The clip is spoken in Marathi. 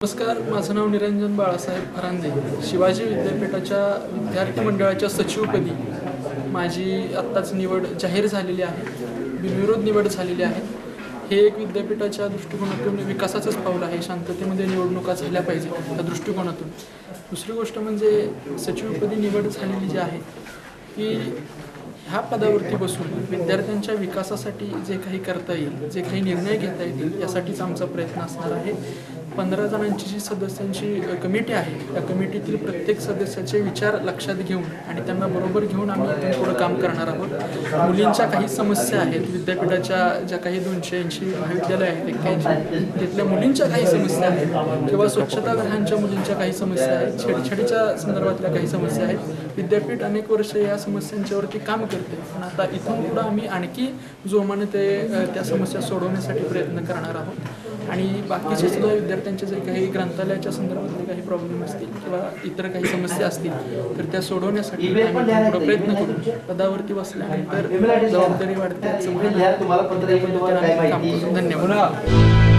नमस्कार, माझं नाव निरंजन बाळासाहेब फरांदे. शिवाजी विद्यापीठाच्या विद्यार्थी मंडळाच्या सचिवपदी माझी आत्ताच निवड जाहीर झालेली आहे. बिनविरोध निवड झालेली आहे. हे एक विद्यापीठाच्या दृष्टिकोनातून विकासाचंच पाऊल आहे. शांततेमध्ये निवडणुका झाल्या पाहिजेत त्या दृष्टिकोनातून. दुसरी गोष्ट म्हणजे सचिवपदी निवड झालेली जी आहे की ह्या पदावरती बसून विद्यार्थ्यांच्या विकासासाठी जे काही करता येईल, जे काही निर्णय घेता येतील यासाठीच आमचा प्रयत्न असणार आहे. 15 जणांची जी सदस्यांची कमिटी आहे, त्या कमिटीतील प्रत्येक सदस्याचे विचार लक्षात घेऊन आणि त्यांना बरोबर घेऊन आम्ही इथून पुढं काम करणार आहोत. मुलींच्या काही समस्या आहेत, विद्यापीठाच्या ज्या काही 280 महाविद्यालय आहेत 81 तिथल्या मुलींच्या काही समस्या आहेत किंवा स्वच्छतागृहांच्या मुलींच्या काही समस्या आहेत, छेडछाडीच्या संदर्भातल्या काही समस्या आहेत. विद्यापीठ अनेक वर्ष या समस्यांच्यावरती काम करते, पण आता इथून पुढं आम्ही आणखी जोमाने त्या समस्या सोडवण्यासाठी प्रयत्न करणार आहोत. आणि बाकीचे सुद्धा विद्यार्थ्यांचे जे काही ग्रंथालयाच्या संदर्भातले काही प्रॉब्लेम असतील किंवा इतर काही समस्या असतील तर त्या सोडवण्यासाठी आम्ही पुढे प्रयत्न करू. पदावरती बसल्यानंतर जबाबदारी वाढते. धन्यवाद.